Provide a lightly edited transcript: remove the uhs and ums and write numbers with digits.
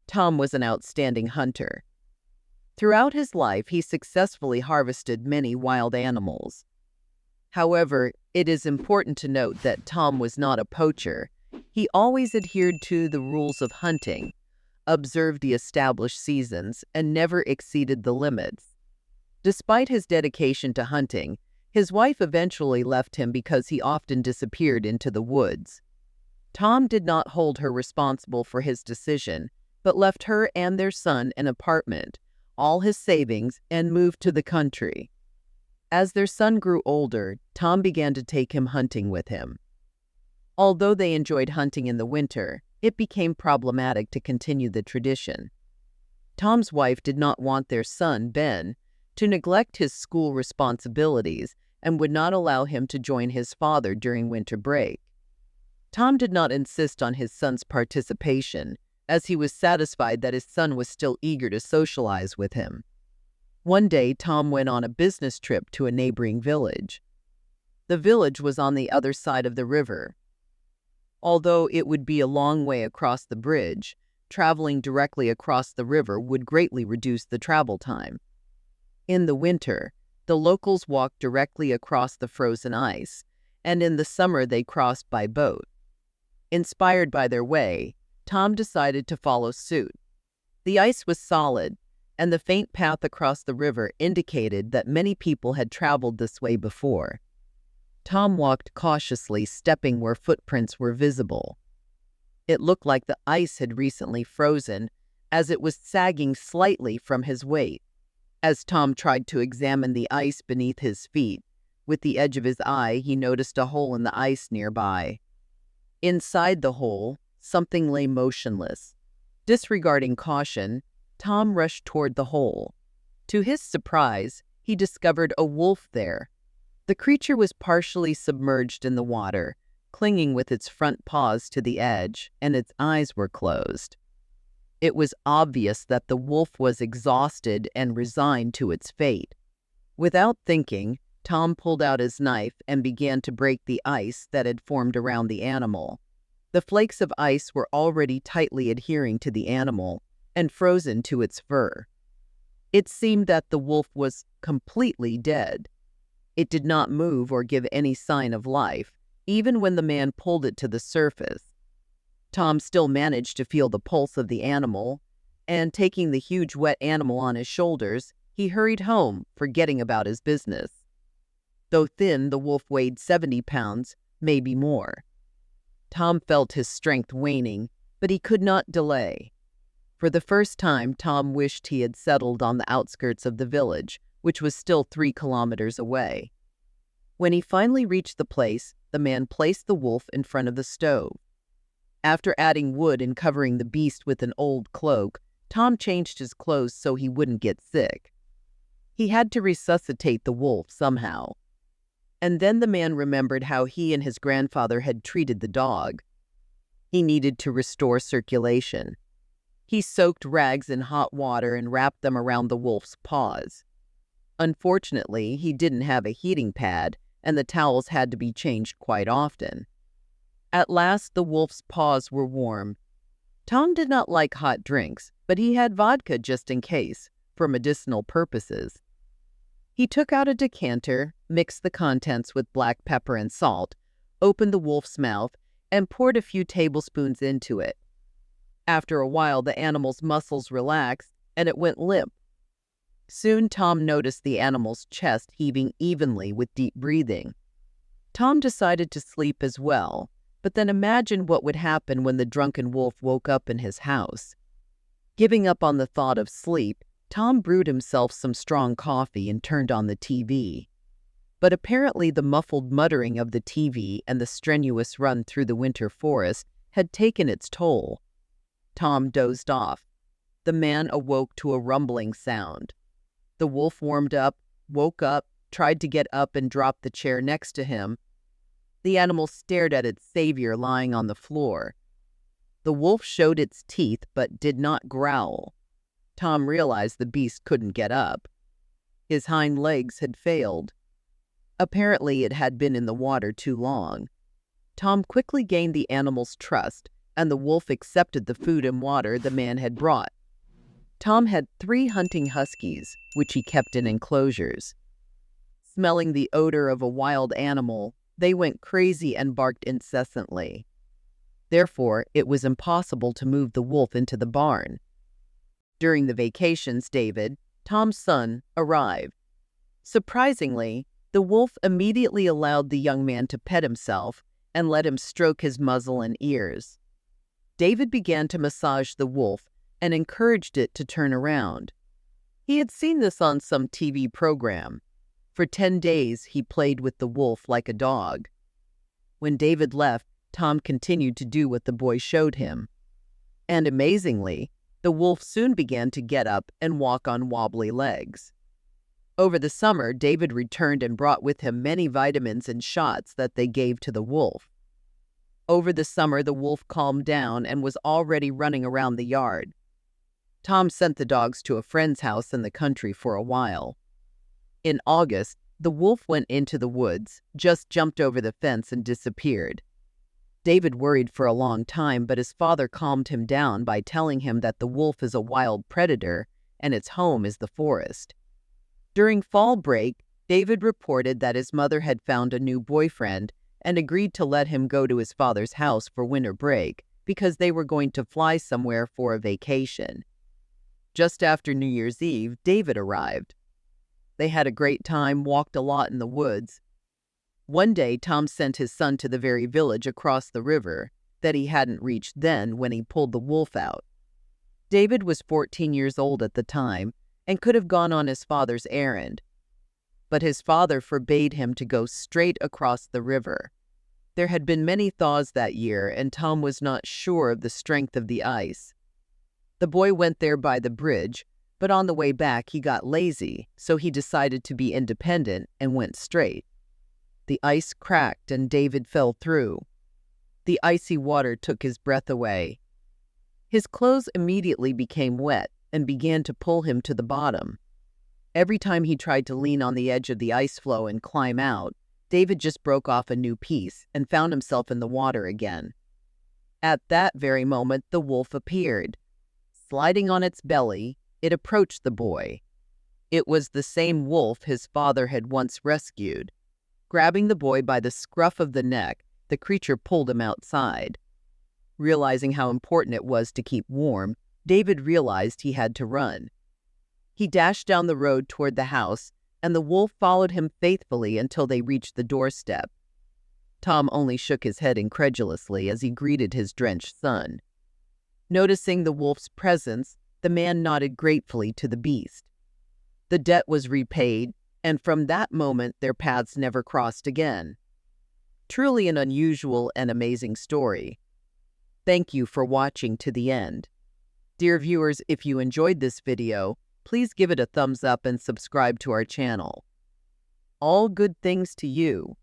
Tom was an outstanding hunter. Throughout his life, he successfully harvested many wild animals. However, it is important to note that Tom was not a poacher. He always adhered to the rules of hunting, observed the established seasons, and never exceeded the limits. Despite his dedication to hunting, his wife eventually left him because he often disappeared into the woods. Tom did not hold her responsible for his decision, but left her and their son an apartment, all his savings, and moved to the country. As their son grew older, Tom began to take him hunting with him. Although they enjoyed hunting in the winter, it became problematic to continue the tradition. Tom's wife did not want their son, Ben, to neglect his school responsibilities and would not allow him to join his father during winter break. Tom did not insist on his son's participation, as he was satisfied that his son was still eager to socialize with him. One day, Tom went on a business trip to a neighboring village. The village was on the other side of the river. Although it would be a long way across the bridge, traveling directly across the river would greatly reduce the travel time. In the winter, the locals walked directly across the frozen ice, and in the summer they crossed by boat. Inspired by their way, Tom decided to follow suit. The ice was solid, and the faint path across the river indicated that many people had traveled this way before. Tom walked cautiously, stepping where footprints were visible. It looked like the ice had recently frozen, as it was sagging slightly from his weight. As Tom tried to examine the ice beneath his feet, with the edge of his eye, he noticed a hole in the ice nearby. Inside the hole, something lay motionless. Disregarding caution, Tom rushed toward the hole. To his surprise, he discovered a wolf there. The creature was partially submerged in the water, clinging with its front paws to the edge, and its eyes were closed. It was obvious that the wolf was exhausted and resigned to its fate. Without thinking, Tom pulled out his knife and began to break the ice that had formed around the animal. The flakes of ice were already tightly adhering to the animal and frozen to its fur. It seemed that the wolf was completely dead. It did not move or give any sign of life, even when the man pulled it to the surface. Tom still managed to feel the pulse of the animal, and taking the huge wet animal on his shoulders, he hurried home, forgetting about his business. Though thin, the wolf weighed 70 pounds, maybe more. Tom felt his strength waning, but he could not delay. For the first time, Tom wished he had settled on the outskirts of the village, which was still 3 kilometers away. When he finally reached the place, the man placed the wolf in front of the stove. After adding wood and covering the beast with an old cloak, Tom changed his clothes so he wouldn't get sick. He had to resuscitate the wolf somehow. And then the man remembered how he and his grandfather had treated the dog. He needed to restore circulation. He soaked rags in hot water and wrapped them around the wolf's paws. Unfortunately, he didn't have a heating pad, and the towels had to be changed quite often. At last, the wolf's paws were warm. Tom did not like hot drinks, but he had vodka just in case, for medicinal purposes. He took out a decanter, mixed the contents with black pepper and salt, opened the wolf's mouth, and poured a few tablespoons into it. After a while, the animal's muscles relaxed, and it went limp. Soon, Tom noticed the animal's chest heaving evenly with deep breathing. Tom decided to sleep as well, but then imagined what would happen when the drunken wolf woke up in his house. Giving up on the thought of sleep, Tom brewed himself some strong coffee and turned on the TV. But apparently the muffled muttering of the TV and the strenuous run through the winter forest had taken its toll. Tom dozed off. The man awoke to a rumbling sound. The wolf warmed up, woke up, tried to get up and dropped the chair next to him. The animal stared at its savior lying on the floor. The wolf showed its teeth but did not growl. Tom realized the beast couldn't get up. His hind legs had failed. Apparently it had been in the water too long. Tom quickly gained the animal's trust, and the wolf accepted the food and water the man had brought. Tom had 3 hunting huskies, which he kept in enclosures. Smelling the odor of a wild animal, they went crazy and barked incessantly. Therefore, it was impossible to move the wolf into the barn. During the vacations, David, Tom's son, arrived. Surprisingly, the wolf immediately allowed the young man to pet himself and let him stroke his muzzle and ears. David began to massage the wolf and encouraged it to turn around. He had seen this on some TV program. For 10 days, he played with the wolf like a dog. When David left, Tom continued to do what the boy showed him. And amazingly, the wolf soon began to get up and walk on wobbly legs. Over the summer, David returned and brought with him many vitamins and shots that they gave to the wolf. Over the summer, the wolf calmed down and was already running around the yard. Tom sent the dogs to a friend's house in the country for a while. In August, the wolf went into the woods, just jumped over the fence and disappeared. David worried for a long time, but his father calmed him down by telling him that the wolf is a wild predator and its home is the forest. During fall break, David reported that his mother had found a new boyfriend and agreed to let him go to his father's house for winter break because they were going to fly somewhere for a vacation. Just after New Year's Eve, David arrived. They had a great time, walked a lot in the woods. One day, Tom sent his son to the very village across the river that he hadn't reached then when he pulled the wolf out. David was 14 years old at the time and could have gone on his father's errand, but his father forbade him to go straight across the river. There had been many thaws that year, and Tom was not sure of the strength of the ice. The boy went there by the bridge, but on the way back he got lazy, so he decided to be independent and went straight. The ice cracked and David fell through. The icy water took his breath away. His clothes immediately became wet and began to pull him to the bottom. Every time he tried to lean on the edge of the ice floe and climb out, David just broke off a new piece and found himself in the water again. At that very moment, the wolf appeared. Sliding on its belly, it approached the boy. It was the same wolf his father had once rescued. Grabbing the boy by the scruff of the neck, the creature pulled him outside. Realizing how important it was to keep warm, David realized he had to run. He dashed down the road toward the house, and the wolf followed him faithfully until they reached the doorstep. Tom only shook his head incredulously as he greeted his drenched son. Noticing the wolf's presence, the man nodded gratefully to the beast. The debt was repaid, and from that moment their paths never crossed again. Truly an unusual and amazing story. Thank you for watching to the end. Dear viewers, if you enjoyed this video, please give it a thumbs up and subscribe to our channel. All good things to you.